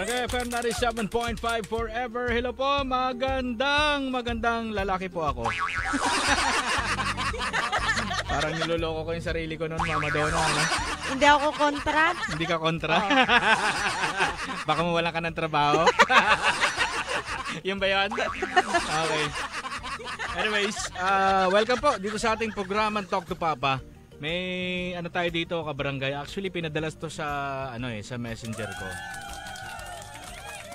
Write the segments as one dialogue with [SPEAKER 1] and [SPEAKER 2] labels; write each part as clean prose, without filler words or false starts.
[SPEAKER 1] Barangay FM 97.5 forever. Hello po, magandang lalaki po ako. Parang niloloko ko yung sarili ko noon, Mama Donna. Ano?
[SPEAKER 2] Hindi ako kontra.
[SPEAKER 1] Hindi ka kontra? Oh. Baka mawalan ka ng trabaho. Yun ba yun? Okay. Anyways, welcome po dito sa ating programang Talk to Papa. May ano tayo dito, kabarangay. Actually, pinadalas to sa sa Messenger ko.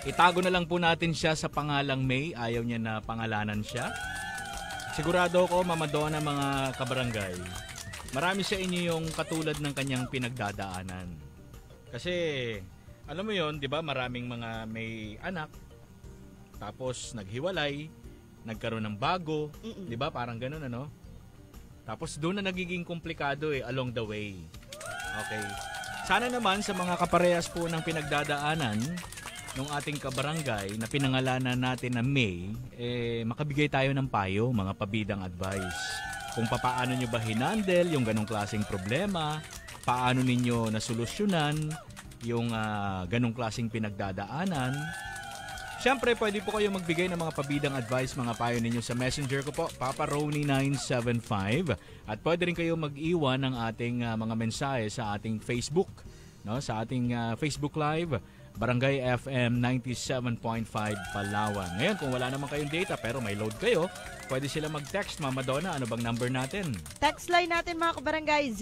[SPEAKER 1] Itago na lang po natin siya sa pangalang May. Ayaw niya na pangalanan siya. Sigurado ko, Mama Donna, mga kabarangay, marami sa inyo yung katulad ng kanyang pinagdadaanan. Kasi, alam mo yon, di ba, maraming mga may anak, tapos naghiwalay, nagkaroon ng bago, di ba, parang ganun, ano? Tapos doon na nagiging komplikado along the way. Okay. Sana naman sa mga kaparehas po ng pinagdadaanan nung ating kabarangay na pinangalanan natin na May, makabigay tayo ng payo, mga pabidang advice. Kung paano nyo ba hinandle yung ganong klaseng problema, paano ninyo nasolusyonan yung ganong klaseng pinagdadaanan. Siyempre, pwede po kayo magbigay ng mga pabidang advice, mga payo ninyo sa messenger ko po, Papa Roni 975. At pwede rin kayo mag-iwan ng ating mga mensahe sa ating Facebook, no? Sa ating Facebook Live, Barangay FM 97.5 Palawan. Ngayon, kung wala naman kayong data pero may load kayo, pwede sila mag-text. Mama Donna, ano bang number natin?
[SPEAKER 2] Text line natin mga kabarangay,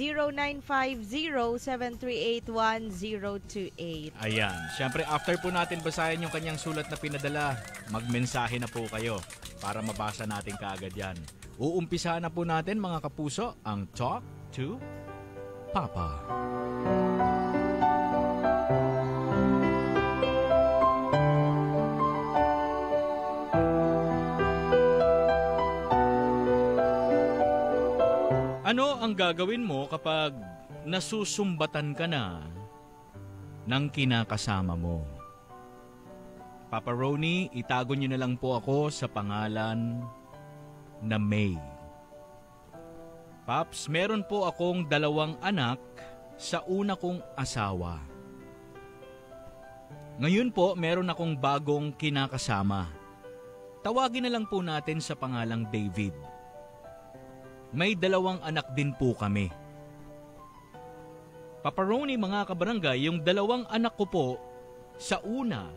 [SPEAKER 2] 0950-738-1028.
[SPEAKER 1] Ayan. Siyempre, after po natin basahin yung kanyang sulat na pinadala, magmensahe na po kayo para mabasa natin kaagad yan. Uumpisahan na po natin, mga kapuso, ang Talk to Papa. Ano ang gagawin mo kapag nasusumbatan ka na ng kinakasama mo? Papa Roni, itago niyo na lang po ako sa pangalan na May. Paps, meron po akong 2 anak sa una kong asawa. Ngayon po, meron akong bagong kinakasama. Tawagin na lang po natin sa pangalang David. May 2 anak din po kami. Papa Roni, mga kabarangay, yung 2 anak ko po, sa una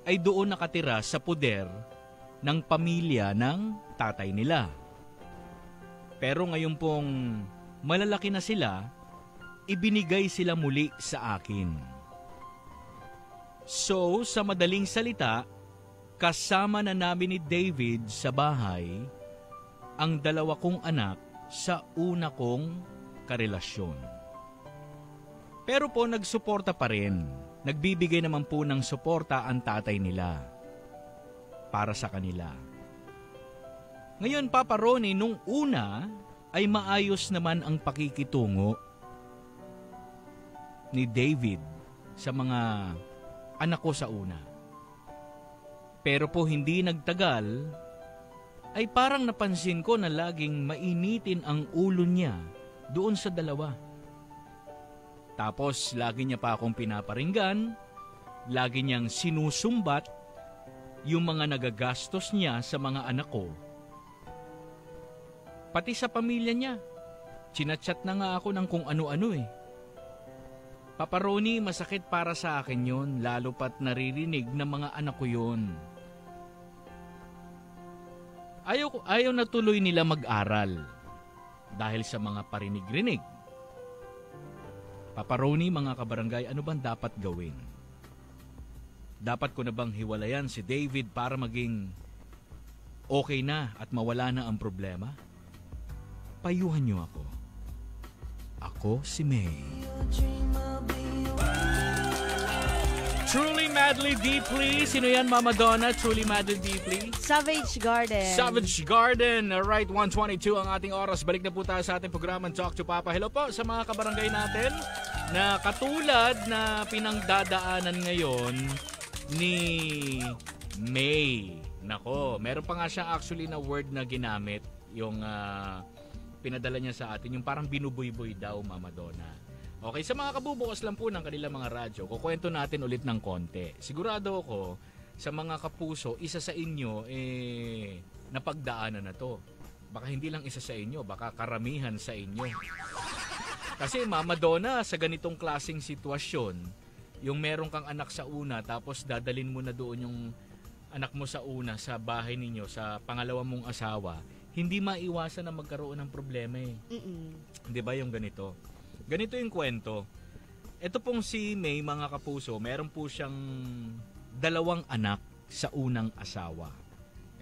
[SPEAKER 1] ay doon nakatira sa poder ng pamilya ng tatay nila. Pero ngayon pong malalaki na sila, ibinigay sila muli sa akin. So, sa madaling salita, kasama na namin ni David sa bahay ang 2 kong anak sa una kong karelasyon. Pero po nagsuporta pa rin. Nagbibigay naman po ng suporta ang tatay nila para sa kanila. Ngayon, Papa Roni, nung una ay maayos naman ang pakikitungo ni David sa mga anak ko sa una. Pero po hindi nagtagal, ay parang napansin ko na laging mainitin ang ulo niya doon sa 2. Tapos lagi niya pa akong pinaparinggan, lagi niyang sinusumbat yung mga nagagastos niya sa mga anak ko. Pati sa pamilya niya, chinachat na nga ako ng kung ano-ano Papa Roni, masakit para sa akin yun, lalo pat naririnig ng mga anak ko yun. Ayaw na tuloy nila mag-aral dahil sa mga parinig-rinig. Papa Roni, mga kabarangay, ano bang dapat gawin? Dapat ko na bang hiwalayan si David para maging okay na at mawala na ang problema? Payuhan niyo ako. Ako si May. Truly Madly Deeply. Sino yan, Mama Donna? Truly Madly Deeply.
[SPEAKER 2] Savage Garden.
[SPEAKER 1] Savage Garden. Alright, 1:22 ang ating oras. Balik na po tayo sa ating programang Talk to Papa. Hello po sa mga kabarangay natin na katulad na pinangdadaanan ngayon ni May. Nako, meron pa nga siyang actually na word na ginamit, yung pinadala niya sa atin, yung parang binuboy-boy daw, Mama Donna. Okay, sa mga kabubukas lang po ng kanilang mga radyo, kukwento natin ulit ng konti. Sigurado ako, sa mga kapuso, isa sa inyo, napagdaanan na to. Baka hindi lang isa sa inyo, baka karamihan sa inyo. Kasi Mama Donna, sa ganitong klaseng sitwasyon, yung meron kang anak sa una, tapos dadalin mo na doon yung anak mo sa una, sa bahay ninyo, sa pangalawa mong asawa, hindi maiwasan na magkaroon ng problema eh. Di ba yung ganito? Ganito yung kwento. Ito pong si May, mga kapuso, meron po siyang 2 anak sa unang asawa.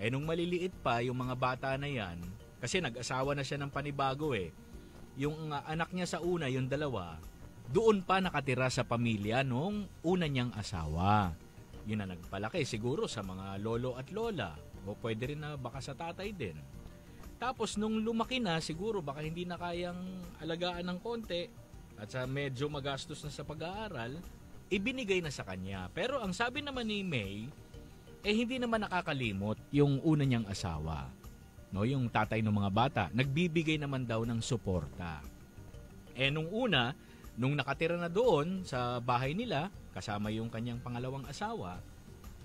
[SPEAKER 1] Nung maliliit pa, yung mga bata na yan, kasi nag-asawa na siya ng panibago eh. Yung anak niya sa una, yung 2, doon pa nakatira sa pamilya nung una niyang asawa. Yun na nagpalaki siguro sa mga lolo at lola. O pwede rin na baka sa tatay din. Tapos nung lumaki na, siguro baka hindi na kayang alagaan ng konti at sa medyo magastos na sa pag-aaral, ibinigay na sa kanya. Pero ang sabi naman ni May, hindi naman nakakalimot yung una niyang asawa. No, yung tatay ng mga bata, nagbibigay naman daw ng suporta. Nung una, nung nakatira na doon sa bahay nila, kasama yung kanyang pangalawang asawa,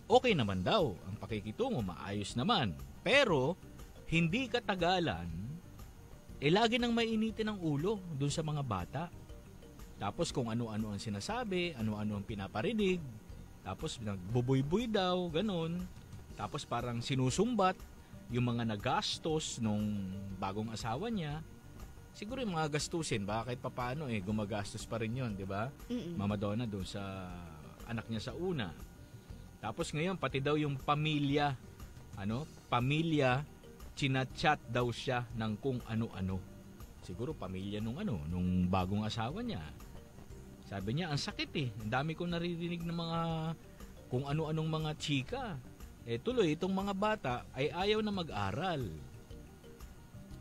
[SPEAKER 1] okay naman daw. Ang pakikitungo, maayos naman. Pero, hindi katagalan, lagi nang mainitin ang ulo dun sa mga bata. Tapos kung ano-ano ang sinasabi, ano-ano ang pinaparinig, tapos nagbubuy-buy daw, ganun. Tapos parang sinusumbat yung mga nagastos nung bagong asawa niya. Siguro yung mga gastusin, bakit papaano gumagastos pa rin yun, di ba? Mama Donna doon sa anak niya sa una. Tapos ngayon, pati daw yung pamilya, chinachat daw siya ng kung ano-ano. Siguro pamilya nung bagong asawa niya. Sabi niya, ang sakit Ang dami kong naririnig ng mga kung ano-anong mga chika. Tuloy, itong mga bata ay ayaw na mag-aral.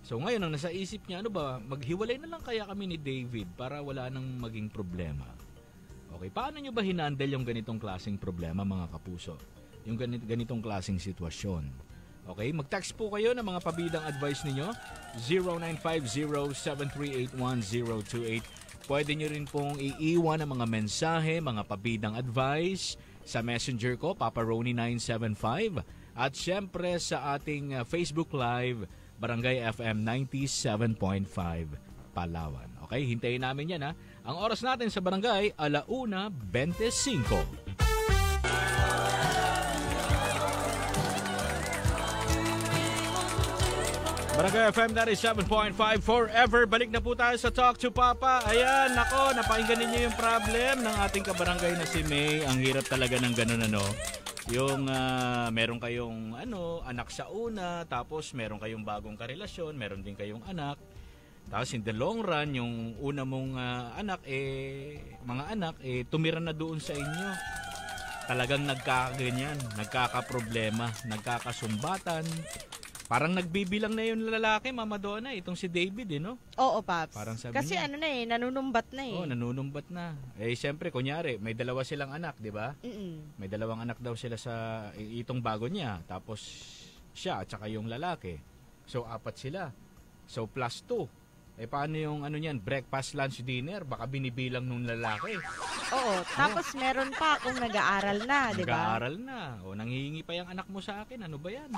[SPEAKER 1] So ngayon, ang nasa isip niya, maghiwalay na lang kaya kami ni David para wala nang maging problema. Okay, paano nyo ba hinandle yung ganitong klaseng problema, mga kapuso? Yung ganitong klaseng sitwasyon? Okay, mag-text po kayo ng mga pabidang advice ninyo, 0950-7381-028. Pwede nyo rin pong iiwan ang mga mensahe, mga pabidang advice sa messenger ko, Paparoni975. At syempre sa ating Facebook Live, Barangay FM 97.5 Palawan. Okay, hintayin namin yan ha. Ang oras natin sa Barangay, 1:25. Barangay FM 97.5 forever. Balik na po tayo sa Talk to Papa. Ayan, nako, napakinggan ninyo yung problem ng ating kabarangay na si May. Ang hirap talaga ng ganun Yung meron kayong anak sa una, tapos meron kayong bagong karelasyon, meron din kayong anak. Tapos in the long run, yung una mong mga anak, tumira na doon sa inyo. Talagang nagkakaganyan, nagkakaproblema, nagkakasumbatan. Parang nagbibilang na yung lalaki, Mama Donna, itong si David, no?
[SPEAKER 2] Oo, Paps.
[SPEAKER 1] Parang sabi
[SPEAKER 2] kasi
[SPEAKER 1] niya,
[SPEAKER 2] nanunumbat na
[SPEAKER 1] nanunumbat na. Siyempre, kunyari, may 2 silang anak, di ba? May 2 anak daw sila sa itong bago niya. Tapos siya at saka yung lalaki. So, 4 sila. So, plus 2. Paano yung breakfast, lunch, dinner? Baka binibilang nung lalaki.
[SPEAKER 2] Oo, tapos meron pa kung nag-aaral na, di ba?
[SPEAKER 1] Nag-aaral na. O, nanghihingi pa yung anak mo sa akin. Ano ba yan?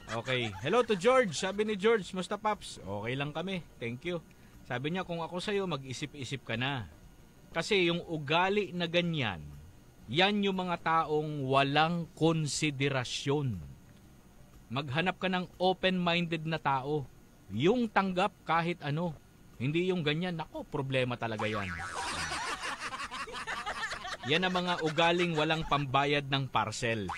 [SPEAKER 1] Okay. Hello to George. Sabi ni George, musta Paps? Okay lang kami. Thank you. Sabi niya, kung ako sa'yo, mag-isip-isip ka na. Kasi yung ugali na ganyan, yan yung mga taong walang konsiderasyon. Maghanap ka ng open-minded na tao. Yung tanggap kahit ano. Hindi yung ganyan. Nako, problema talaga yan. Yan ang mga ugaling walang pambayad ng parcel.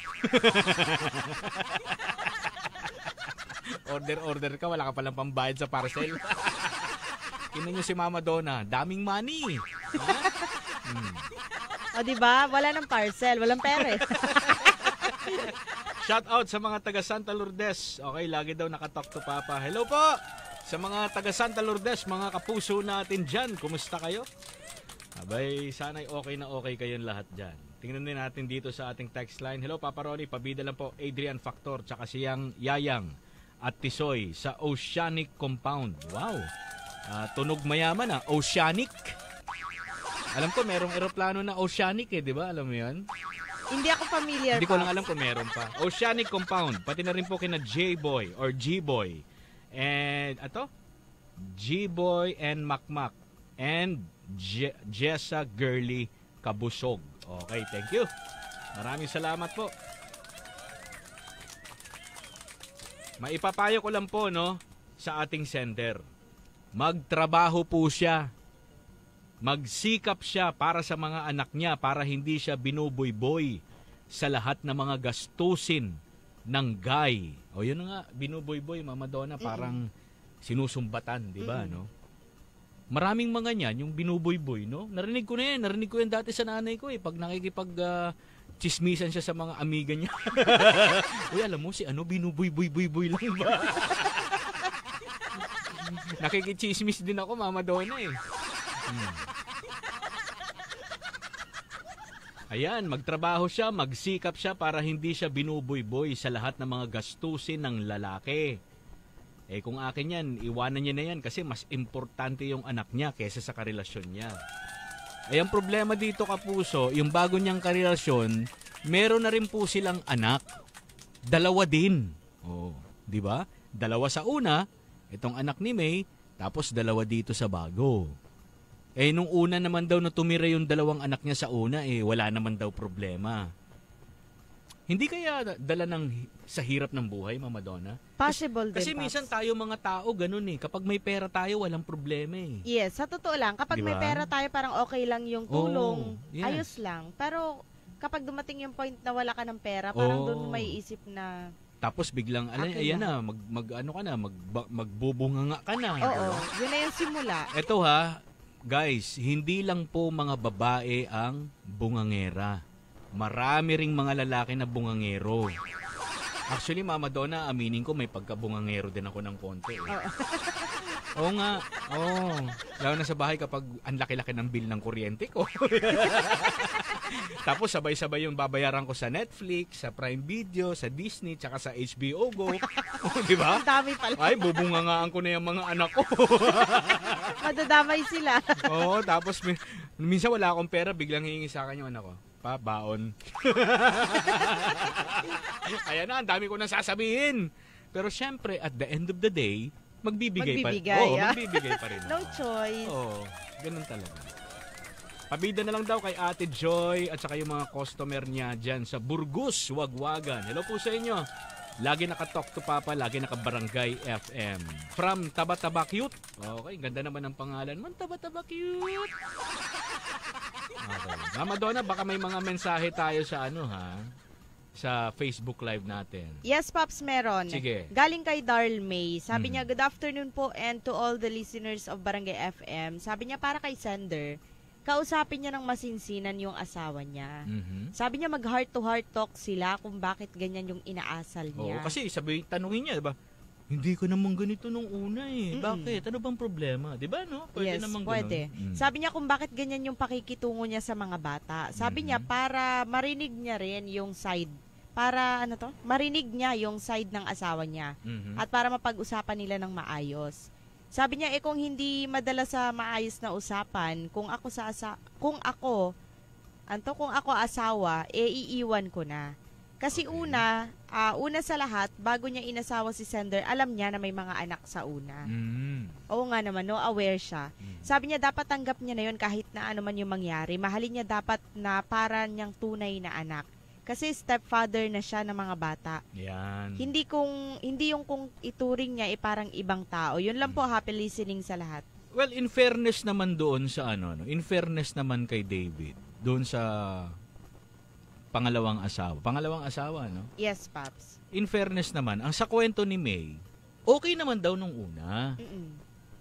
[SPEAKER 1] Order ka, wala ka palang pambayad sa parcel. Kinan nyo si Mama Donna, daming money.
[SPEAKER 2] O diba, wala ng parcel, walang pera.
[SPEAKER 1] Shout out sa mga taga Santa Lourdes. Okay, lagi daw nakatalk to Papa. Hello po sa mga taga Santa Lourdes, mga kapuso natin dyan. Kumusta kayo? Abay, sana'y okay na okay kayong lahat dyan. Tingnan din natin dito sa ating text line. Hello Papa Ronnie, pabida lang po Adrian Factor, tsaka siyang Yayang at Tisoy sa Oceanic Compound. Wow! Tunog mayaman Oceanic. Alam ko merong eroplano na Oceanic di ba? Alam mo 'yan?
[SPEAKER 2] Hindi ako familiar.
[SPEAKER 1] Hindi ko lang alam kung meron pa. Oceanic Compound, pati na rin po kina J-Boy or G-Boy. And G-Boy and Makmak and Jessa Girly Kabusog. Okay, thank you. Maraming salamat po. Maipapayo ko lang po sa ating sender. Magtrabaho po siya. Magsikap siya para sa mga anak niya para hindi siya binuboy-boy sa lahat ng mga gastusin ng guy. O yun nga, binuboy-boy, Mama Donna, parang sinusumbatan, di ba? No? Maraming mga niyan, yung binuboy-boy, no? Narinig ko yan dati sa nanay ko pag chismisan siya sa mga amiga niya. Uy, alam mo si binuboy-boy-boy lang ba? Nakikichismis din ako, Mama Donna Ayan, magtrabaho siya, magsikap siya para hindi siya binuboy-boy sa lahat ng mga gastusin ng lalaki. Kung akin yan, iwanan niya na yan kasi mas importante yung anak niya kaysa sa karelasyon niya. Ang problema dito, kapuso, yung bago niyang karelasyon, meron na rin po silang anak. 2 din. Di ba? 2 sa una, itong anak ni May, tapos 2 dito sa bago. Nung una naman daw na tumira yung 2 anak niya sa una, wala naman daw problema. Hindi kaya dala sa hirap ng buhay, Mama Donna?
[SPEAKER 2] Possible din,
[SPEAKER 1] Kasi minsan tayo mga tao, ganun Kapag may pera tayo, walang problema
[SPEAKER 2] Yes, sa totoo lang. Kapag
[SPEAKER 1] diba?
[SPEAKER 2] may pera tayo, parang okay lang yung tulong.
[SPEAKER 1] Yes.
[SPEAKER 2] Ayos lang. Pero kapag dumating yung point na wala ka ng pera, parang doon mo maiisip na...
[SPEAKER 1] Tapos biglang, ayan na, magbubunganga ka na.
[SPEAKER 2] Oo, yun na yung simula.
[SPEAKER 1] Ito guys, hindi lang po mga babae ang bungangera. Marami ring mga lalaki na bungangero. Actually, Mama Donna, aminin ko, may pagkabungangero din ako ng konti. Oo nga. Lalo na sa bahay kapag ang laki-laki ng bill ng kuryente ko. Tapos sabay-sabay yung babayaran ko sa Netflix, sa Prime Video, sa Disney, tsaka sa HBO Go. Di ba?
[SPEAKER 2] Ang dami pala.
[SPEAKER 1] Ay, bubungangaan ko na yung mga anak ko.
[SPEAKER 2] Madadamay sila.
[SPEAKER 1] Tapos minsan wala akong pera, biglang hihingi sa akin yung anak ko. Pa, baon. Ayan na, ang dami ko nang sasabihin. Pero syempre, at the end of the day, magbibigay pa rin.
[SPEAKER 2] No choice.
[SPEAKER 1] Ganun talaga. Pabida na lang daw kay Ate Joy at saka yung mga customer niya dyan sa Burgos, Wagwagan. Hello po sa inyo. Lagi naka-talk to Papa, lagi naka-Barangay FM. From Taba-Taba Cute. Okay, ganda naman ang pangalan. Taba-Taba Cute. Okay. Mama Donna, baka may mga mensahe tayo sa sa Facebook Live natin.
[SPEAKER 2] Yes, Pops, meron.
[SPEAKER 1] Sige.
[SPEAKER 2] Galing kay Darl May. Sabi niya, good afternoon po and to all the listeners of Barangay FM. Sabi niya, para kay Sender, kausapin niya ng masinsinan yung asawa niya. Sabi niya, mag-heart-to-heart talk sila kung bakit ganyan yung inaasal niya.
[SPEAKER 1] Kasi tanungin niya, diba? Hindi ko naman ganito nung una Bakit? Ano bang problema? Diba, no? Pwede naman
[SPEAKER 2] pwede. Sabi niya kung bakit ganyan yung pakikitungo niya sa mga bata. Sabi niya, para marinig niya rin yung side. Marinig niya yung side ng asawa niya. At para mapag-usapan nila ng maayos. Sabi niya, kung hindi madala sa maayos na usapan, kung ako asawa, iiwan ko na. Kasi una sa lahat, bago niya inasawa si Sender, alam niya na may mga anak sa una. Oo nga naman, aware siya. Sabi niya, dapat tanggap niya na yun kahit na ano man yung mangyari. Mahalin niya dapat na para niyang tunay na anak. Kasi stepfather na siya ng mga bata.
[SPEAKER 1] Yan.
[SPEAKER 2] Hindi yung kung ituring niya parang ibang tao. Yun lang po, happy listening sa lahat.
[SPEAKER 1] Well, in fairness naman doon sa in fairness naman kay David, doon sa pangalawang asawa, no?
[SPEAKER 2] Yes, Paps.
[SPEAKER 1] In fairness naman, ang sa kwento ni May, okay naman daw nung una.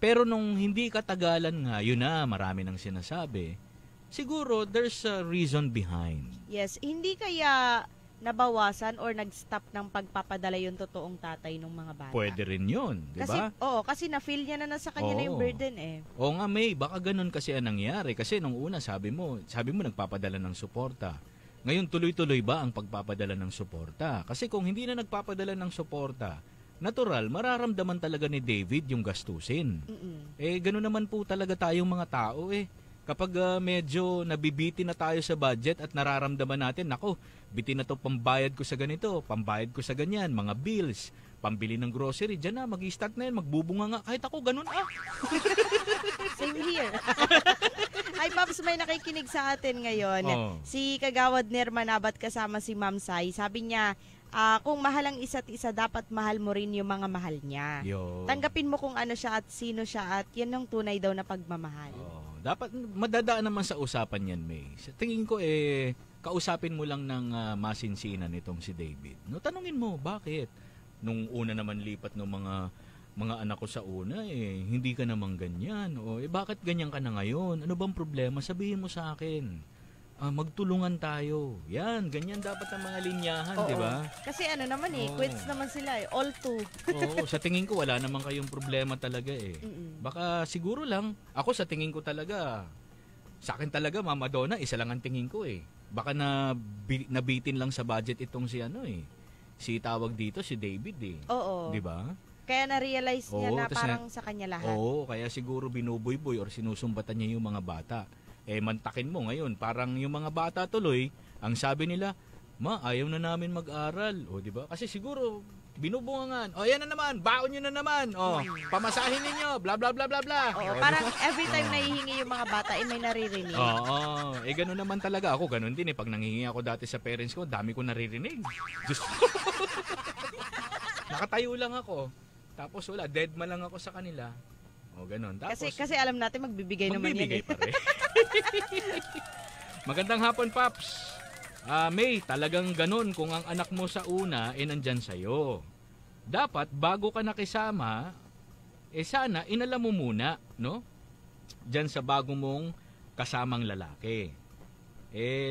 [SPEAKER 1] Pero nung hindi katagalan nga, yun na, marami nang sinasabi. Siguro, there's a reason behind.
[SPEAKER 2] Yes, hindi kaya nabawasan or nag-stop ng pagpapadala yung totoong tatay ng mga bata.
[SPEAKER 1] Pwede rin yun, di ba?
[SPEAKER 2] Kasi na-feel niya na sa kanya na yung burden
[SPEAKER 1] Oo nga, May, baka ganun kasi ang nangyari. Kasi nung una, sabi mo nagpapadala ng suporta. Ngayon, tuloy-tuloy ba ang pagpapadala ng suporta? Kasi kung hindi na nagpapadala ng suporta, natural, mararamdaman talaga ni David yung gastusin. Gano'n naman po talaga tayong mga tao Kapag medyo nabibitin na tayo sa budget at nararamdaman natin, nako, bitin na to pambayad ko sa ganito, pambayad ko sa ganyan, mga bills, pambili ng grocery, dyan na, mag-i-start na yan, magbubunga nga. Kahit ako, ganun
[SPEAKER 2] Same here. Ay, Pops, may nakikinig sa atin ngayon.
[SPEAKER 1] Oh.
[SPEAKER 2] Si Kagawad Nermanabat kasama si Ma'am Sai. Sabi niya, kung mahal ang isa't isa, dapat mahal mo rin yung mga mahal niya. Tanggapin mo kung ano siya at sino siya at yan ang tunay daw na pagmamahal.
[SPEAKER 1] Dapat madadaan naman sa usapan yan, May. Sa tingin ko, kausapin mo lang ng masinsinan itong si David. No, tanungin mo, bakit? Nung una naman lipat ng mga anak ko sa una, hindi ka naman ganyan. O, bakit ganyan ka na ngayon? Ano bang problema? Sabihin mo sa akin. Magtulungan tayo. Yan, ganyan dapat ang mga linyahan, di ba?
[SPEAKER 2] Kasi ano naman quits naman sila all two.
[SPEAKER 1] Oo, sa tingin ko wala naman kayong problema talaga Baka siguro lang, ako sa tingin ko talaga, sa akin talaga, Mama Donna, isa lang ang tingin ko Baka nabitin lang sa budget itong si si tawag dito, si David
[SPEAKER 2] Oo.
[SPEAKER 1] Di ba?
[SPEAKER 2] Kaya na-realize niya na parang sa kanya lahat.
[SPEAKER 1] Oo, kaya siguro binuboy-boy or sinusumbatan niya yung mga bata. Mantakin mo ngayon, parang yung mga bata tuloy, ang sabi nila, ma, ayaw na namin mag-aral. O, di ba? Kasi siguro, binubungangan. O, yan na naman, baon nyo na naman. O, pamasahin ninyo, bla bla bla bla bla.
[SPEAKER 2] Oo, parang every time nahihingi yung mga bata, may naririnig.
[SPEAKER 1] Oo, gano'n naman talaga. Ako, gano'n din Pag nanghihingi ako dati sa parents ko, dami ko naririnig. Just nakatayo lang ako. Tapos wala, dead ma lang ako sa kanila. O, ganun. Tapos,
[SPEAKER 2] kasi alam natin magbibigay naman yan.
[SPEAKER 1] Magbibigay pa rin. Magandang hapon, Paps. May, talagang ganun kung ang anak mo sa una nandyan sa'yo. Dapat, bago ka nakisama, sana inalam mo muna, no? Dyan sa bago mong kasamang lalaki.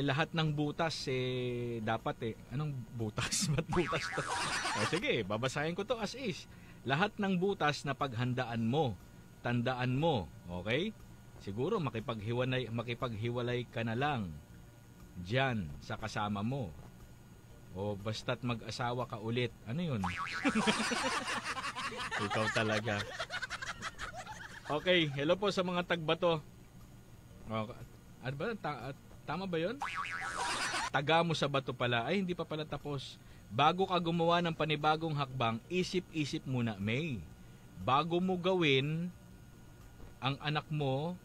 [SPEAKER 1] Lahat ng butas, dapat anong butas? Ba't butas to? Sige, babasahin ko to as is. Lahat ng butas na paghandaan mo, tandaan mo, okay? Siguro makipaghiwalay ka na lang diyan sa kasama mo. O basta't mag-asawa ka ulit. Ano 'yun? Ikaw talaga. Okay, hello po sa mga tagbato. Ano ba? Tama ba 'yun? Taga mo sa bato pala. Ay, hindi pa pala tapos. Bago ka gumawa ng panibagong hakbang, isip-isip muna, May. Bago mo gawin ang anak mo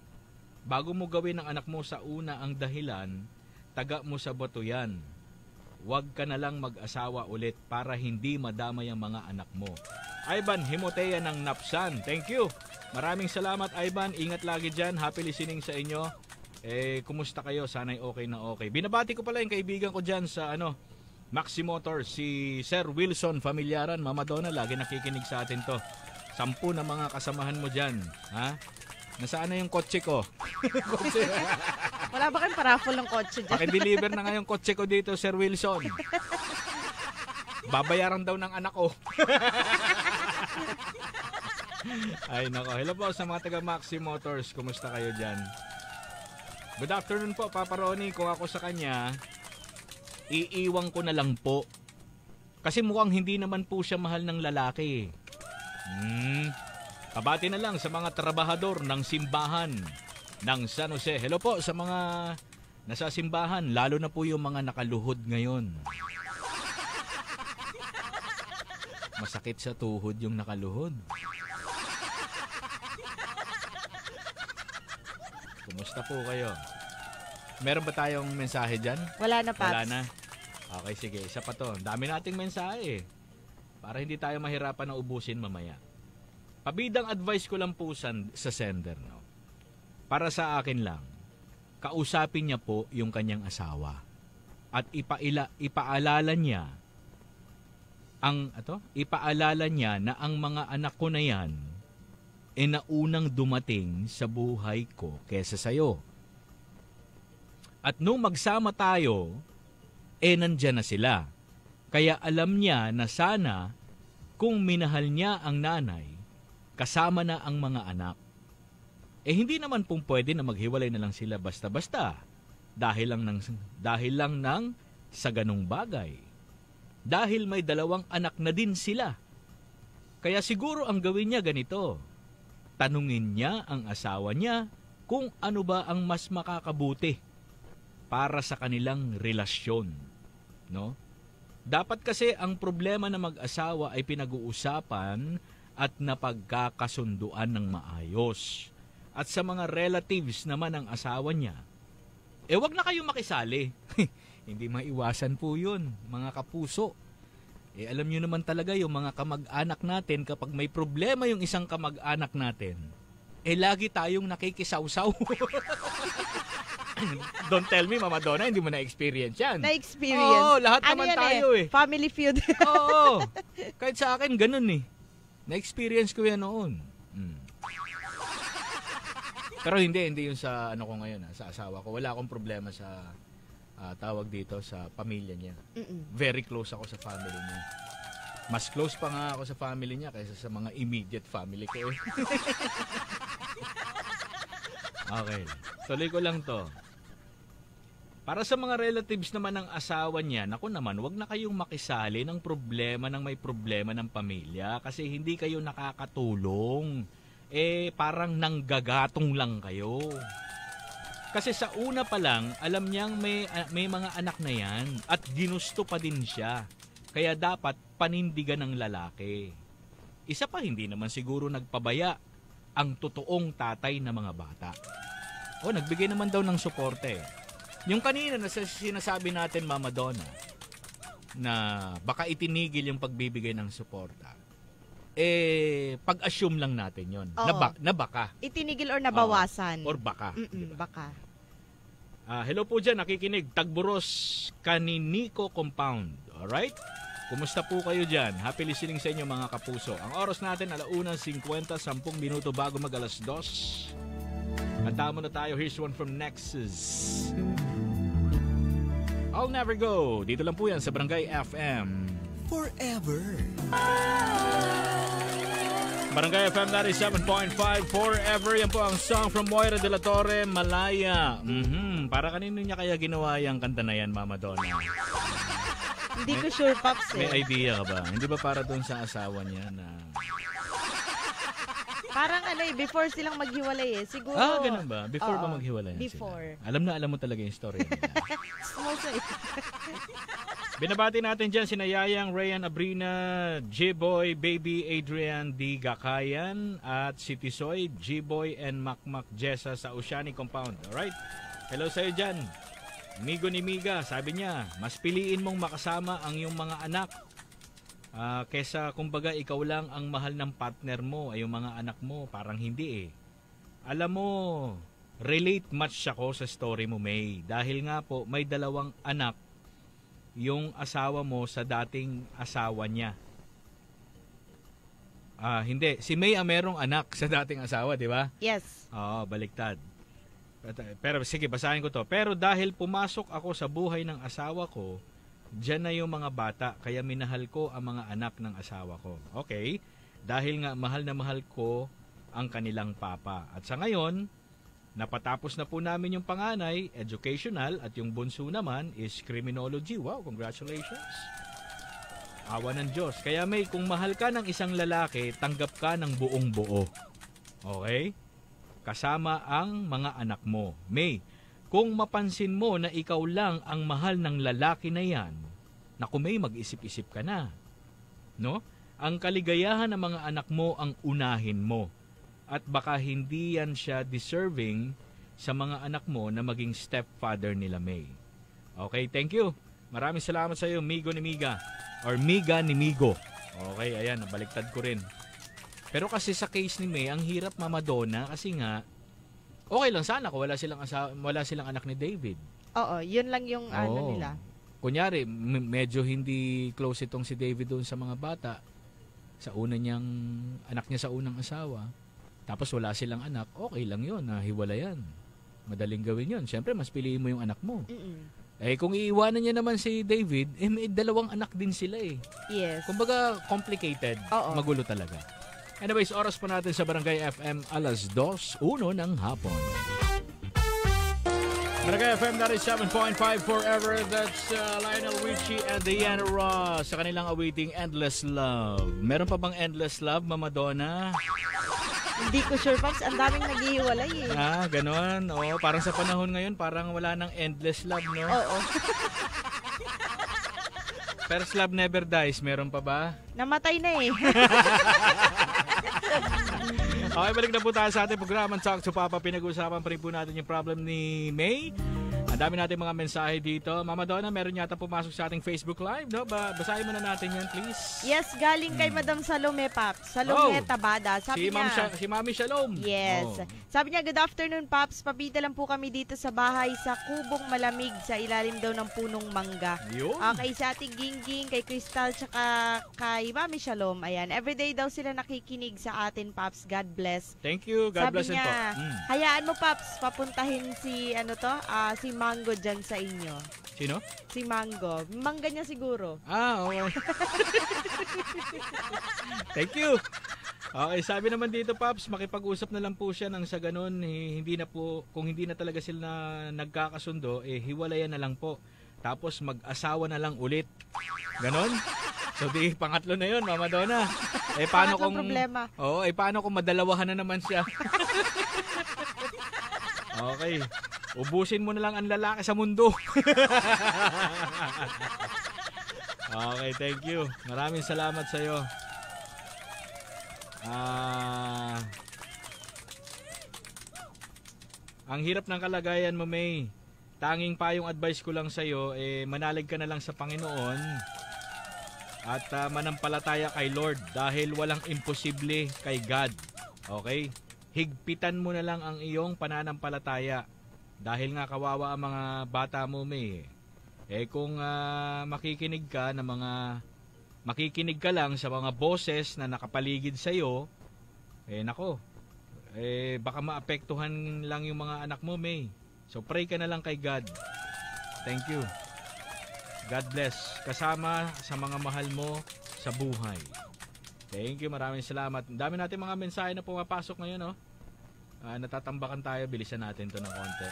[SPEAKER 1] sa una ang dahilan, taga mo sa bato yan. Huwag ka na lang mag-asawa ulit para hindi madamay ang mga anak mo. Ivan Himotea ng Napsan, thank you. Maraming salamat, Ivan. Ingat lagi dyan. Happy listening sa inyo. Kumusta kayo? Sana'y okay na okay. Binabati ko pala yung kaibigan ko dyan sa Maxi Motors, si Sir Wilson Familiaran. Mama Donna, lagi nakikinig sa atin to. 10 na mga kasamahan mo dyan. Ha? Nasaan na yung kotse ko?
[SPEAKER 2] Wala ba kang paraffle ng kotse dyan?
[SPEAKER 1] Paki-deliver na nga yung kotse ko dito, Sir Wilson. Babayaran daw ng anak ko. Ay nako, hello po sa mga taga Maxi Motors. Kumusta kayo dyan? Good afternoon po, Papa Ronnie. Kung ako sa kanya, iiwang ko na lang po. Kasi mukhang hindi naman po siya mahal ng lalaki. Pabati na lang sa mga trabahador ng simbahan ng San Jose. Hello po sa mga nasa simbahan, lalo na po yung mga nakaluhod ngayon. Masakit sa tuhod yung nakaluhod. Kumusta po kayo? Meron ba tayong mensahe dyan?
[SPEAKER 2] Wala na, Paps.
[SPEAKER 1] Wala na? Okay, sige. Isa pa to. Dami nating mensahe para hindi tayo mahirapan na ubusin mamaya. Pabidang advice ko lang po sa sender. No? Para sa akin lang, kausapin niya po yung kanyang asawa. At ipaalala niya na ang mga anak ko na yan naunang dumating sa buhay ko kesa sa'yo. At nung magsama tayo, nandyan na sila. Kaya alam niya na sana kung minahal niya ang nanay, kasama na ang mga anak. Hindi naman pong pwede na maghiwalay na lang sila basta-basta dahil lang sa ganung bagay. Dahil may 2 anak na din sila. Kaya siguro ang gawin niya ganito. Tanungin niya ang asawa niya kung ano ba ang mas makakabuti para sa kanilang relasyon. No? Dapat kasi ang problema ng mag-asawa ay pinag-uusapan at napagkakasunduan ng maayos. At sa mga relatives naman ng asawa niya, wag na kayong makisali. Hindi maiwasan po yun, mga kapuso. Alam nyo naman talaga yung mga kamag-anak natin, kapag may problema yung isang kamag-anak natin, lagi tayong nakikisawsaw. Don't tell me, Mama Donna, hindi mo na-experience yan.
[SPEAKER 2] Na-experience.
[SPEAKER 1] Oo, lahat naman tayo
[SPEAKER 2] Family feud.
[SPEAKER 1] Oo. Kahit sa akin, ganun eh. Na-experience ko yan noon. Pero hindi yung sa ano ko ngayon, sa asawa ko. Wala akong problema sa tawag dito sa pamilya niya. Very close ako sa family niya. Mas close pa nga ako sa family niya kaysa sa mga immediate family ko. Okay. Tuloy ko lang to. Para sa mga relatives naman ng asawa niya, naku naman, wag na kayong makisali ng problema ng may problema ng pamilya kasi hindi kayo nakakatulong. Parang nanggagatong lang kayo. Kasi sa una pa lang, alam niyang may mga anak na yan at ginusto pa din siya. Kaya dapat panindigan ng lalaki. Isa pa, hindi naman siguro nagpabaya ang totoong tatay ng mga bata. Nagbigay naman daw ng suporte. Yung kanina na sinasabi natin, Mama Donna, na baka itinigil yung pagbibigay ng suporta. Pag-assume lang natin yon na baka.
[SPEAKER 2] Itinigil or nabawasan.
[SPEAKER 1] Or baka. Diba?
[SPEAKER 2] Baka.
[SPEAKER 1] Hello po dyan, nakikinig. Tagburos, Kaniniko Compound. Alright? Kumusta po kayo dyan? Happy listening sa inyo mga kapuso. Ang oras natin, 1:50, 10 minuto bago mag 2:00. Kanta na tayo. Here's one from Nexus. I'll Never Go. Dito lang po yan sa Barangay FM.
[SPEAKER 3] Forever.
[SPEAKER 1] Barangay FM 97.5 Forever. Yan po ang song from Moira de la Torre, Malaya. Para kanino niya kaya ginawa yung kanta na yan, Mama Donna?
[SPEAKER 2] Hindi ko sure, Pops.
[SPEAKER 1] May idea ka ba? Hindi ba para doon sa asawa niya na...
[SPEAKER 2] Parang before silang maghiwalay siguro.
[SPEAKER 1] Ganun ba? Before ba maghiwalay
[SPEAKER 2] before.
[SPEAKER 1] Sila? Alam mo talaga yung story nila.
[SPEAKER 2] Small size.
[SPEAKER 1] Binabati natin dyan si Nayayang, Rayan Abrina, J-Boy, Baby Adrian D. Gakayan, at si Tisoy, G-Boy, and Makmak Jessa sa Oceanic Compound. Alright? Hello sa'yo dyan. Migo ni Miga, sabi niya, mas piliin mong makasama ang iyong mga anak kesa kumbaga ikaw lang ang mahal ng partner mo ay yung mga anak mo, parang hindi Alam mo, relate much ako sa story mo, May, dahil nga po may 2 anak yung asawa mo sa dating asawa niya. Hindi, si May merong anak sa dating asawa, di ba?
[SPEAKER 2] Yes.
[SPEAKER 1] Oo, baliktad. Pero sige, basahin ko to. Pero dahil pumasok ako sa buhay ng asawa ko, diyan na yung mga bata, kaya minahal ko ang mga anak ng asawa ko. Okay, dahil nga mahal na mahal ko ang kanilang papa. At sa ngayon, napatapos na po namin yung panganay, educational, at yung bunso naman is criminology. Wow, congratulations. Awa ng Diyos. Kaya May, kung mahal ka ng isang lalaki, tanggap ka ng buong buo. Okay? Kasama ang mga anak mo. May, kung mapansin mo na ikaw lang ang mahal ng lalaki na yan, naku May, mag-isip-isip ka na. No? Ang kaligayahan ng mga anak mo ang unahin mo. At baka hindi yan siya deserving sa mga anak mo na maging stepfather nila, May. Okay, thank you. Maraming salamat sa iyo, Migo ni Miga. Or Miga ni Migo. Okay, ayan, nabaliktad ko rin. Pero kasi sa case ni May, ang hirap, Mama Donna, kasi nga, okay lang sana kung wala silang anak ni David.
[SPEAKER 2] Oo, yun lang yung nila.
[SPEAKER 1] Kunyari, medyo hindi close itong si David doon sa mga bata. Sa anak niya sa unang asawa. Tapos wala silang anak, okay lang yun, hiwalayan. Madaling gawin yun. Siyempre, mas piliin mo yung anak mo. Kung iiwanan niya naman si David, may 2 anak din sila
[SPEAKER 2] Yes.
[SPEAKER 1] Kumbaga, complicated.
[SPEAKER 2] Oo.
[SPEAKER 1] Magulo talaga. Anyways, oras pa natin sa Barangay FM 2:01 ng hapon. Barangay FM 97.5 forever. That's Lionel Richie and Diana Ross sa kanilang awiting Endless Love. Meron pa bang Endless Love, Mama Donna?
[SPEAKER 2] Hindi ko sure, Pops. Ang daming naghihiwalay eh.
[SPEAKER 1] Ganon. Oo, parang sa panahon ngayon, parang wala nang endless love, no?
[SPEAKER 2] Oo.
[SPEAKER 1] First love never dies. Meron pa ba?
[SPEAKER 2] Namatay na eh.
[SPEAKER 1] Okay, balik na po tayo sa ating programa Talk to Papa. Pinag-uusapan pa rin po natin yung problem ni May. Ang dami natin mga mensahe dito. Mama Donna, meron yata pumasok sa ating Facebook Live, no? Basahin mo na natin yan, please.
[SPEAKER 2] Yes, galing kay Madam Salome, Pops. Salome Tabada. Sabi niya,
[SPEAKER 1] si Mami Shalom.
[SPEAKER 2] Yes. Sabi niya, good afternoon, Pops. Pabida lang po kami dito sa bahay sa kubong malamig sa ilalim daw ng punong mangga.
[SPEAKER 1] Yun.
[SPEAKER 2] Kay sa ating Gingging, kay Crystal, tsaka kay Mami Shalom. Ayan, everyday daw sila nakikinig sa atin, Pops. God bless.
[SPEAKER 1] Thank you. God bless
[SPEAKER 2] niya,
[SPEAKER 1] po.
[SPEAKER 2] hayaan mo, Pops, papuntahin si, si Mango dyan sa inyo.
[SPEAKER 1] Sino?
[SPEAKER 2] Si Mango. Mangga niya siguro.
[SPEAKER 1] Okay. Thank you. Okay, sabi naman dito, Pops, makipag-usap na lang po siya nang sa ganun, hindi na po, kung hindi na talaga sila nagkakasundo, hiwalayan na lang po. Tapos mag-asawa na lang ulit. Ganon? So di pangatlo na 'yon, Mama Donna. Paano kung
[SPEAKER 2] problema?
[SPEAKER 1] Paano kung madalawahan na naman siya? Okay. Ubusin mo na lang ang lalaki sa mundo. Okay, thank you. Maraming salamat sa iyo. Ang hirap ng kalagayan mo, May. Tanging payong advice ko lang sa iyo, manalig ka na lang sa Panginoon at manampalataya kay Lord dahil walang imposible kay God. Okay? Higpitan mo na lang ang iyong pananampalataya dahil nga kawawa ang mga bata mo, May. Kung makikinig ka lang sa mga boses na nakapaligid sa iyo, nako, baka maapektuhan lang yung mga anak mo, May. So pray ka na lang kay God. Thank you. God bless. Kasama sa mga mahal mo sa buhay. Thank you. Maraming salamat. Dami natin mga mensahe na pumapasok ngayon, no? Natatambakan tayo. Bilisan natin to ng konti.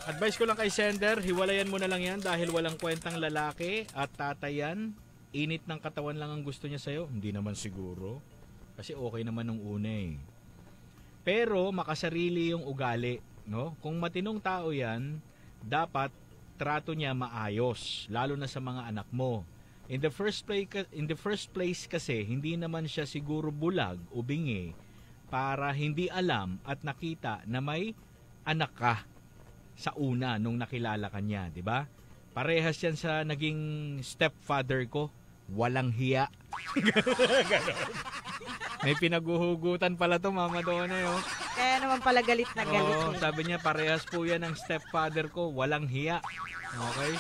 [SPEAKER 1] Advice ko lang kay sender, hiwalayan mo na lang yan dahil walang kwentang lalaki at tatayan. Init ng katawan lang ang gusto niya sa'yo. Hindi naman siguro. Kasi okay naman nung una eh. Pero makasarili yung ugali, no? Kung matinong tao yan, dapat trato niya maayos, lalo na sa mga anak mo. In the first place kasi, hindi naman siya siguro bulag o bingi para hindi alam at nakita na may anak ka sa una nung nakilala ka niya, di ba? Parehas yan sa naging stepfather ko, walang hiya. May pinaguhugutan pala to, Mama Donna, oh.
[SPEAKER 2] Kaya naman pala galit na galit.
[SPEAKER 1] Sabi niya, parehas po yan ang stepfather ko, walang hiya. Okay?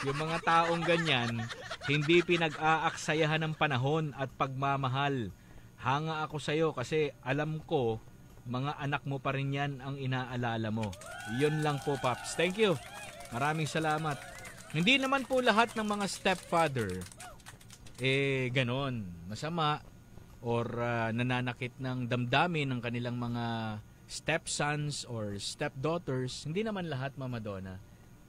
[SPEAKER 1] Yung mga taong ganyan, hindi pinag-aaksayahan ng panahon at pagmamahal. Hanga ako sa'yo kasi alam ko, mga anak mo pa rin yan ang inaalala mo. Yun lang po, Pops. Thank you. Maraming salamat. Hindi naman po lahat ng mga stepfather, ganon, masama, or nananakit ng damdamin ng kanilang mga stepsons or stepdaughters. Hindi naman lahat, Mama Donna.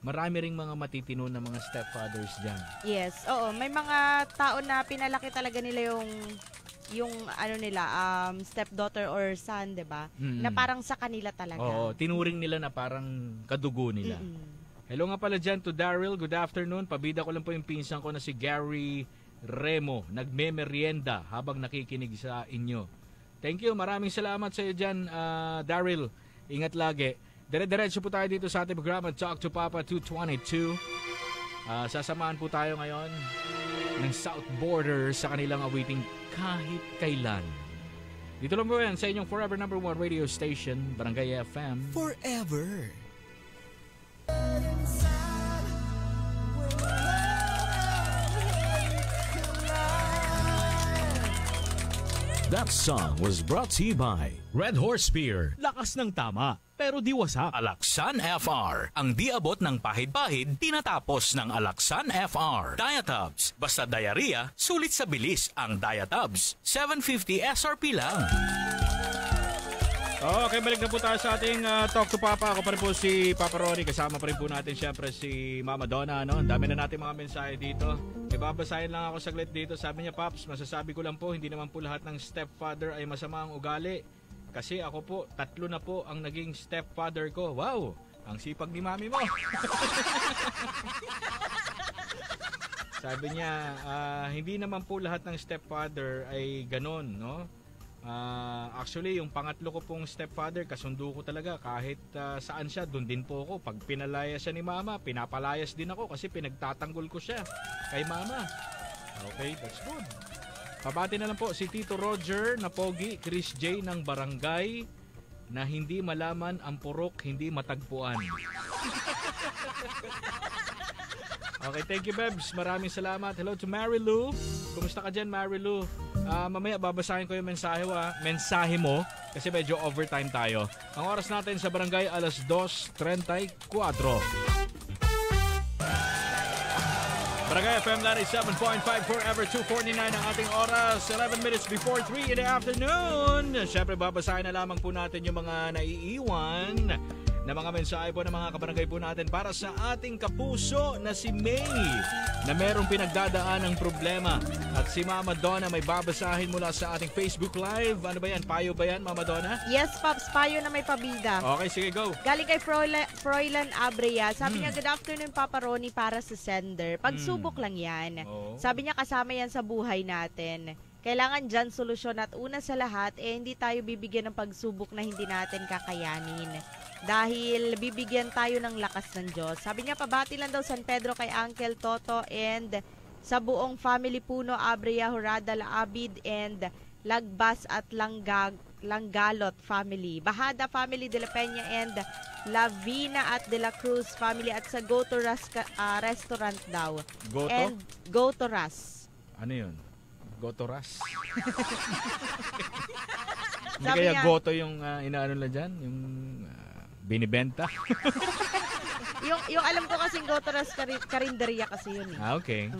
[SPEAKER 1] Marami ring mga matitino na mga stepfathers dyan.
[SPEAKER 2] Yes, oo. May mga tao na pinalaki talaga nila yung stepdaughter or son, 'di ba? Na parang sa kanila talaga.
[SPEAKER 1] Oo, tinuring nila na parang kadugo nila. Hello nga pala dyan to Daryl. Good afternoon. Pabida ko lang po yung pinsan ko na si Gary Remo. Nagme-merienda habang nakikinig sa inyo. Thank you. Maraming salamat sa iyo dyan, Daryl. Ingat lagi. Dire-diretso po tayo dito sa ating programa Talk to Papa 222. Sasamahan po tayo ngayon ng South Border sa kanilang awiting Kahit Kailan. Dito lang po yan sa inyong forever number 1 radio station, Barangay FM.
[SPEAKER 3] Forever.
[SPEAKER 4] That song was brought to you by Red Horse Beer.
[SPEAKER 1] Lakas ng tama, pero di wasak.
[SPEAKER 4] Alaksan FR. Ang di abot ng pahid-pahid, tinatapos ng Alaksan FR. Diatabs. Basta diarrhea, sulit sa bilis ang Diatabs. $7.50 SRP lang.
[SPEAKER 1] Okay, balik na po tayo sa ating Talk to Papa. Ako pa rin po si Papa Ronnie. Kasama pa rin po natin siyempre si Mama Donna. Ang dami na natin mga mensahe dito. Ibabasahin lang ako saglit dito. Sabi niya, Paps, masasabi ko lang po, hindi naman po lahat ng stepfather ay masama ang ugali. Kasi ako po, 3 na po ang naging stepfather ko. Wow! Ang sipag ni mami mo. Sabi niya, hindi naman po lahat ng stepfather ay ganon, no? Actually, yung pangatlo ko pong stepfather, kasundo ko talaga kahit saan siya, doon din po ako. Pag pinalayas siya ni mama, pinapalayas din ako kasi pinagtatanggol ko siya kay mama. Okay, that's good. Pabati na lang po si Tito Roger na pogi, Chris J ng barangay na hindi malaman ang purok, hindi matagpuan. Okay, thank you, Bebs. Maraming salamat. Hello to Mary Lou. Kumusta ka dyan, Mary Lou? Mamaya babasahin ko yung mensahe mo kasi medyo overtime tayo. Ang oras natin sa barangay alas 2:34. Barangay FM 97.5 forever 2:49 ang ating oras. 11 minutes before 3 in the afternoon. Siyempre babasahin na lamang po natin yung mga naiiwan na mga mensahe po ng mga kabarangay po natin para sa ating kapuso na si May na merong pinagdadaan ng problema. At si Mama Donna may babasahin mula sa ating Facebook Live. Ano ba yan? Payo ba yan, Mama Donna?
[SPEAKER 2] Yes, Pops. Payo na may pabida.
[SPEAKER 1] Okay, sige, go.
[SPEAKER 2] Galing kay Froilan Abrea. Sabi niya, good afternoon, Papa Ronnie, para sa sender. Pagsubok lang yan.
[SPEAKER 1] Oh.
[SPEAKER 2] Sabi niya, kasama yan sa buhay natin. Kailangan dyan solusyon at una sa lahat, hindi tayo bibigyan ng pagsubok na hindi natin kakayanin. Dahil bibigyan tayo ng lakas ng Diyos. Sabi niya, pabati lang daw San Pedro kay Uncle Toto and sa buong family Puno, Abrea, Horada, Laabid and Lagbas at Langgalot family. Bahada family de la Peña and Lavina at de la Cruz family at sa Go to Ras restaurant daw.
[SPEAKER 1] Goto?
[SPEAKER 2] And Go to Ras.
[SPEAKER 1] Ano yun? Gotoras? Hindi
[SPEAKER 2] Sabi
[SPEAKER 1] kaya
[SPEAKER 2] niya,
[SPEAKER 1] goto yung inaano na dyan? Yung binibenta?
[SPEAKER 2] yung alam ko kasing Go to Ras karinderya kasi yun eh.
[SPEAKER 1] Okay.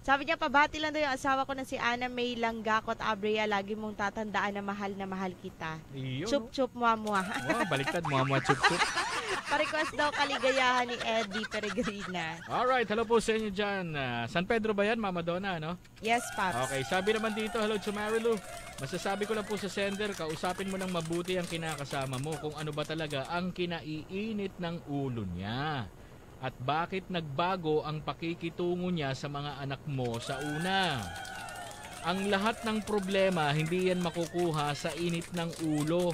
[SPEAKER 2] Sabi niya, pabati lang daw yung asawa ko na si Ana May Langgakot Abrea. Lagi mong tatandaan na mahal kita.
[SPEAKER 1] Iyo.
[SPEAKER 2] Chup chup muamua.
[SPEAKER 1] Wow, baliktad mo chup chup.
[SPEAKER 2] Pa-request daw kaligayahan ni Eddie Peregrina.
[SPEAKER 1] Alright, hello po sa inyo dyan. San Pedro ba yan, Mama Donna, no?
[SPEAKER 2] Yes, Pops.
[SPEAKER 1] Okay, sabi naman dito, hello to Marilu. Masasabi ko lang po sa sender, kausapin mo ng mabuti ang kinakasama mo kung ano ba talaga ang kinaiinit ng ulo niya. At bakit nagbago ang pakikitungo niya sa mga anak mo sa una. Ang lahat ng problema, hindi yan makukuha sa init ng ulo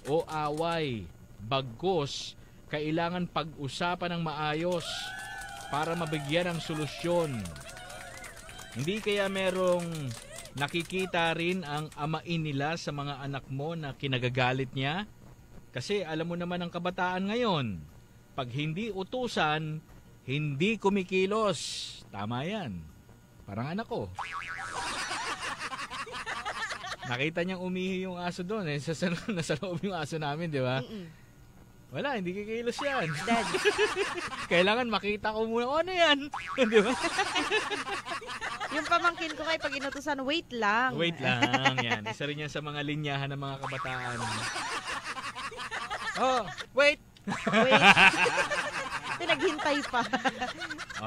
[SPEAKER 1] o away. Bagkus, kailangan pag-usapan ng maayos para mabigyan ng solusyon. Hindi kaya merong nakikita rin ang amain nila sa mga anak mo na kinagagalit niya? Kasi alam mo naman ang kabataan ngayon. Pag hindi utusan, hindi kumikilos. Tama yan. Parang anak ko. Nakita niyang umihi yung aso doon. Nasa loob yung aso namin, di ba? Wala, hindi kikilos yan.
[SPEAKER 2] Dad.
[SPEAKER 1] Kailangan makita ko muna, ano yan? Di ba?
[SPEAKER 2] Yung pamangkin ko kay pag inutusan, wait lang.
[SPEAKER 1] Wait lang, yan. Isa rin yan sa mga linyahan ng mga kabataan. Oh, wait!
[SPEAKER 2] Wait. Pinaghintay pa.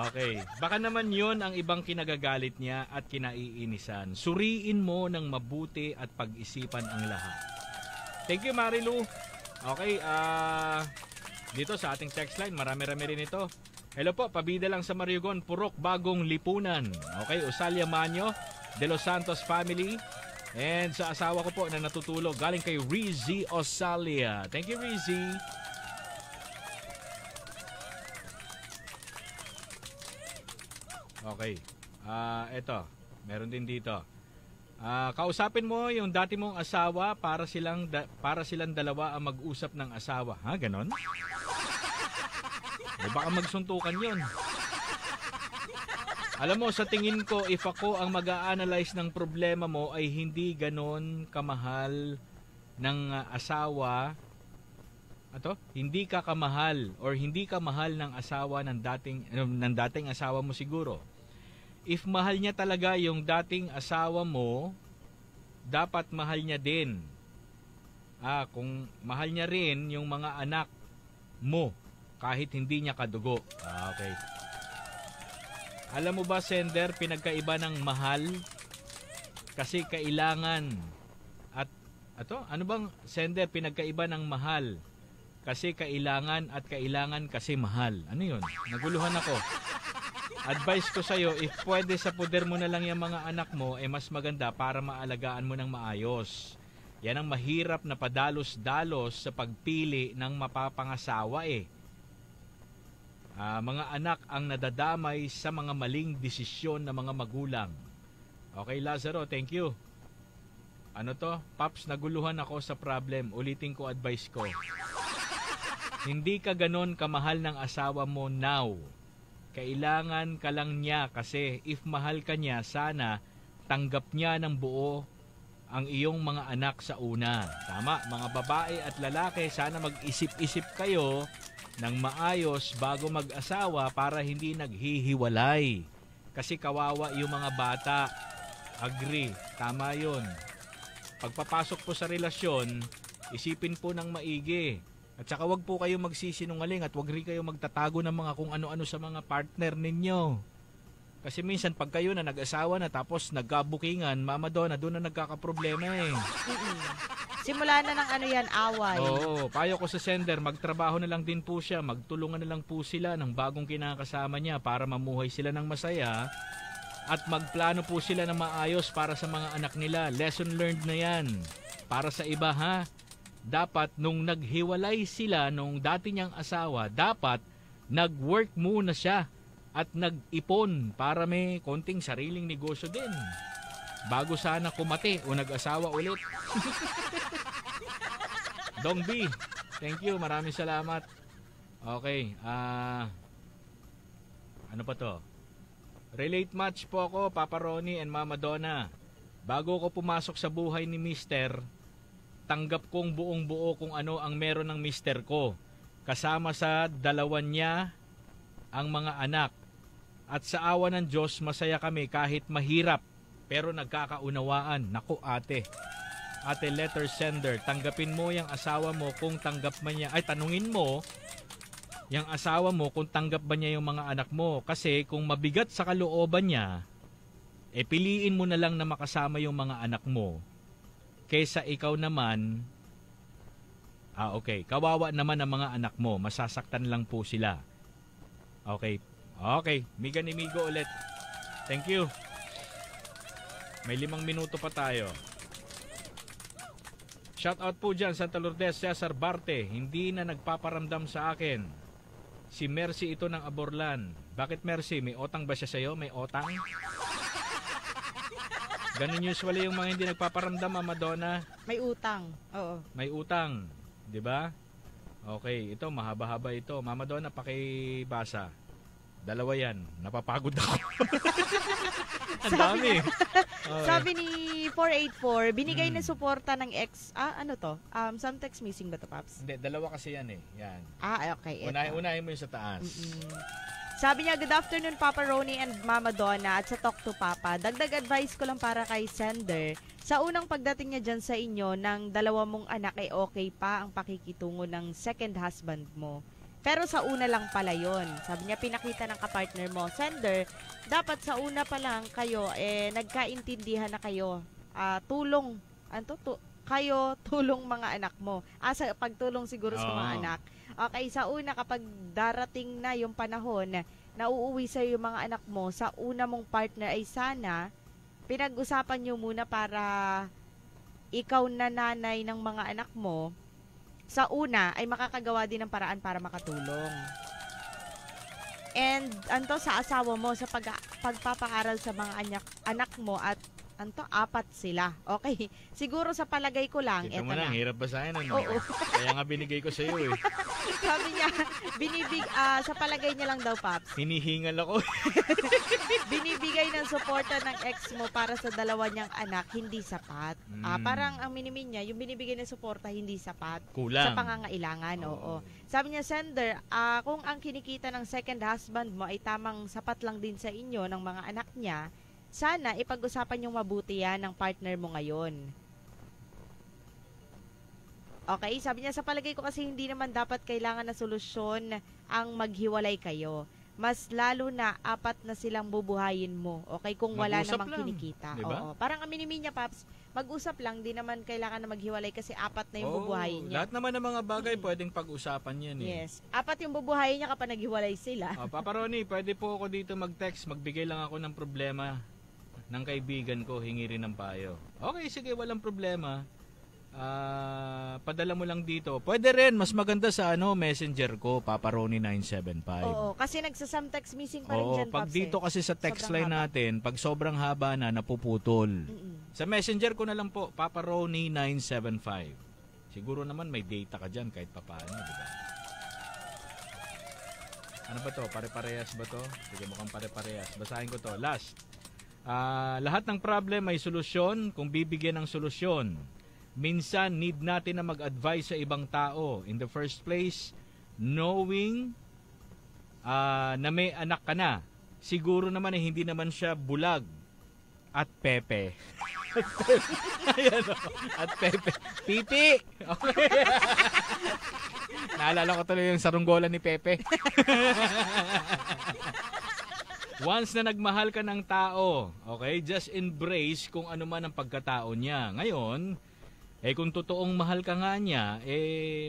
[SPEAKER 1] Okay. Baka naman yon ang ibang kinagagalit niya at kinaiinisan. Suriin mo ng mabuti at pag-isipan ang lahat. Thank you, Marilu. Okay, dito sa ating text line, marami-rami rin ito. Hello po, pabida lang sa Mariugon, Purok, Bagong Lipunan. Okay, Osalia Manyo, De Los Santos family. And sa asawa ko po na natutulog, galing kay Rizzy Osalia. Thank you, Rizzy. Okay. Eto, meron din dito. Kausapin mo yung dati mong asawa para silang dalawa ang mag-usap ng asawa. Ha, ganon? Baka magsuntukan yun. Alam mo, sa tingin ko, if ako ang mag-a-analyze ng problema mo ay hindi ganon kamahal ng asawa. Hindi ka kamahal or hindi ka mahal ng asawa ng dating asawa mo siguro. If mahal niya talaga yung dating asawa mo, dapat mahal niya din Kung mahal niya rin yung mga anak mo kahit hindi niya kadugo. Okay. Alam mo ba, sender, pinagkaiba ng mahal kasi kailangan at ano bang sender, pinagkaiba ng mahal kasi kailangan at kailangan kasi mahal. Ano yun? Naguluhan ako. Advice ko sa'yo, if pwede sa puder mo na lang yung mga anak mo, mas maganda para maalagaan mo ng maayos. Yan ang mahirap na padalos-dalos sa pagpili ng mapapangasawa mga anak ang nadadamay sa mga maling desisyon ng mga magulang. Okay, Lazaro, thank you. Ano to? Paps, naguluhan ako sa problem. Ulitin ko advice ko. Hindi ka ganon kamahal ng asawa mo now. Kailangan ka lang niya kasi if mahal ka niya, sana tanggap niya ng buo ang iyong mga anak sa una. Tama, mga babae at lalaki, sana mag-isip-isip kayo ng maayos bago mag-asawa para hindi naghihiwalay. Kasi kawawa yung mga bata. Agree, tama yun. Pagpapasok po sa relasyon, isipin po ng maigi. At saka wag po kayo magsisinungaling at wag rin kayo magtatago ng mga kung ano-ano sa mga partner ninyo. Kasi minsan pag kayo na nag-asawa na tapos nagkabukingan, Mama Donna, doon na nagkakaproblema
[SPEAKER 2] Simula na ng away.
[SPEAKER 1] Oo, payo ko sa sender, magtrabaho na lang din po siya, magtulungan na lang po sila ng bagong kinakasama niya para mamuhay sila ng masaya at magplano po sila na maayos para sa mga anak nila. Lesson learned na yan. Para sa iba dapat nung naghiwalay sila nung dati niyang asawa, dapat nag-work muna siya at nag-ipon para may konting sariling negosyo din. Bago sana kumati o nag-asawa ulit. Dong B, thank you. Maraming salamat. Okay. Ano pa to? Relate match po ako, Papa Ronnie and Mama Donna. Bago ko pumasok sa buhay ni Mister, tanggap kong buong buo kung ano ang meron ng Mister ko. Kasama sa dalawan niya ang mga anak. At sa awa ng Diyos, masaya kami kahit mahirap. Pero nagkakaunawaan. Naku ate. Ate letter sender, tanggapin mo yung asawa mo kung tanggap ba niya. Ay, tanungin mo yung asawa mo kung tanggap ba niya yung mga anak mo. Kasi kung mabigat sa kalooban niya, piliin mo na lang na makasama yung mga anak mo. Kaysa ikaw naman, okay, kawawa naman ang mga anak mo. Masasaktan lang po sila. Okay. Okay, Miga ni Migo ulit. Thank you. May 5 minuto pa tayo. Shout out po dyan, Santa Lourdes, Cesar Barte. Hindi na nagpaparamdam sa akin. Si Mercy ito ng Aborlan. Bakit Mercy? May otang ba siya sa'yo? May otang? Ganun usually yung mga hindi nagpaparamdam, Mama Donna.
[SPEAKER 2] May utang. Oo.
[SPEAKER 1] May utang. 'Di ba? Okay, ito mahaba-haba ito. Mama Donna, pakibasa. 2 yan. Napapagod ako. Ang dami. Okay.
[SPEAKER 2] Sabi ni 484, binigay na suporta ng ano to? Some text missing ba to, Paps?
[SPEAKER 1] Hindi, 2 kasi yan yan.
[SPEAKER 2] Okay.
[SPEAKER 1] Unahin mo yung sa taas.
[SPEAKER 2] Sabi niya, good afternoon Papa Ronnie and Mama Donna at sa Talk to Papa. Dagdag advice ko lang para kay sender. Sa unang pagdating niya dyan sa inyo, ng 2 mong anak okay pa ang pakikitungo ng second husband mo. Pero sa una lang pala yon. Sabi niya, pinakita ng kapartner mo, sender, dapat sa una pa lang kayo, nagkaintindihan na kayo. Tulong. Tulong mga anak mo. Sa pagtulong siguro sa mga anak. Okay, sa una, kapag darating na yung panahon na uuwi sa yung mga anak mo, sa una mong partner ay sana, pinag-usapan nyo muna para ikaw na nanay ng mga anak mo, sa una ay makakagawa din ng paraan para makatulong. And sa asawa mo, sa pagpapaaral sa mga anak mo at 4 sila. Okay. Siguro sa palagay ko lang,
[SPEAKER 1] Ito
[SPEAKER 2] eto
[SPEAKER 1] mo
[SPEAKER 2] na.
[SPEAKER 1] Hirap basahin.
[SPEAKER 2] Oo.
[SPEAKER 1] Kaya nga binigay ko sa iyo
[SPEAKER 2] Sabi niya, sa palagay niya lang daw, Paps.
[SPEAKER 1] Hinihingal ako.
[SPEAKER 2] Binibigay ng suporta ng ex mo para sa 2 niyang anak, hindi sapat. Parang ang minimin niya, yung binibigay ng suporta, hindi sapat.
[SPEAKER 1] Kulang.
[SPEAKER 2] Sa pangangailangan, oo. Sabi niya, sender, kung ang kinikita ng second husband mo ay tamang sapat lang din sa inyo ng mga anak niya, sana ipag-usapan yung mabuti yan ng partner mo ngayon. Okay, sabi niya, sa palagay ko kasi hindi naman dapat kailangan na solusyon ang maghiwalay kayo. Mas lalo na 4 na silang bubuhayin mo. Okay, kung wala
[SPEAKER 1] Mag-usap
[SPEAKER 2] namang
[SPEAKER 1] lang,
[SPEAKER 2] kinikita.
[SPEAKER 1] diba?
[SPEAKER 2] Oo. Parang aminin niya, Paps, mag-usap lang, di naman kailangan na maghiwalay kasi 4 na yung bubuhayin niya.
[SPEAKER 1] Lahat naman ng mga bagay pwedeng pag-usapan yan eh.
[SPEAKER 2] Yes. 4 yung bubuhayin niya kapag naghiwalay sila.
[SPEAKER 1] Papa Ronnie, pwede po ako dito mag-text. Magbigay lang ako ng problema ng kaibigan ko. Hingi rin ng payo. Okay, sige, walang problema. Padala mo lang dito. Pwede rin, mas maganda sa messenger ko, Papa Ronnie 975.
[SPEAKER 2] Oo, kasi nagsa-some-text missing pa rin
[SPEAKER 1] Oo,
[SPEAKER 2] dyan,
[SPEAKER 1] pag
[SPEAKER 2] Paps.
[SPEAKER 1] dito kasi sa text
[SPEAKER 2] Sobrang
[SPEAKER 1] line
[SPEAKER 2] haba.
[SPEAKER 1] natin, pag sobrang haba na, napuputol.
[SPEAKER 2] Mm-mm.
[SPEAKER 1] Sa messenger ko na lang po, Papa Ronnie 975. Siguro naman may data ka dyan kahit papaano, di ba? Ano ba to? Pare-parehas ba to? Sige, mukhang pare-parehas. Basahin ko to. Last. Lahat ng problem may solusyon kung bibigyan ng solusyon. Minsan, need natin na mag-advise sa ibang tao. In the first place, knowing na may anak ka na. Siguro naman hindi naman siya bulag at pepe. Ayan, at pepe. Pipi! Okay. Naalala ko tuloy yung sarunggolan ni Pepe. Once na nagmahal ka ng tao, okay, just embrace kung ano man ang pagkatao niya. Ngayon, kung totoong mahal ka nga niya,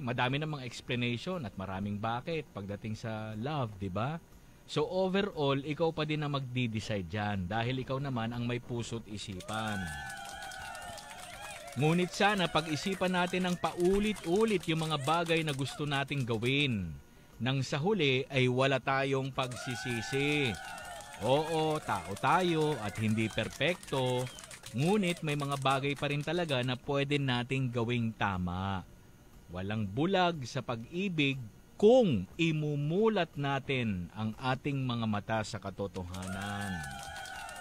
[SPEAKER 1] madami namang explanation at maraming bakit pagdating sa love, di ba? So overall, ikaw pa din ang magdi-decide dyan dahil ikaw naman ang may puso't isipan. Ngunit sana pag-isipan natin ng paulit-ulit yung mga bagay na gusto nating gawin. Nang sa huli ay wala tayong pagsisisi. Oo, tao tayo at hindi perpekto. Ngunit may mga bagay pa rin talaga na pwede nating gawing tama. Walang bulag sa pag-ibig kung imumulat natin ang ating mga mata sa katotohanan.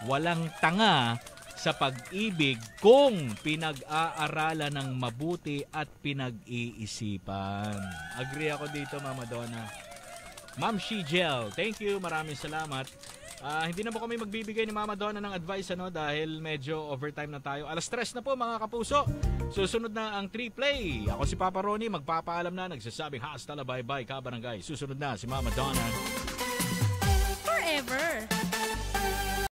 [SPEAKER 1] Walang tanga sa pag-ibig kung pinag-aaralan ng mabuti at pinag-iisipan. Agree ako dito, Mama Donna. Ma'am Shigel, thank you. Maraming salamat. Hindi na po kami magbibigay ni Mama Donna ng advice dahil medyo overtime na tayo. 3:00 na po mga kapuso. Susunod na ang 3-play. Ako si Papa Ronnie, magpapaalam na, nagsasabing hasta la bye-bye kabarangay. Susunod na si Mama Donna.
[SPEAKER 3] Forever.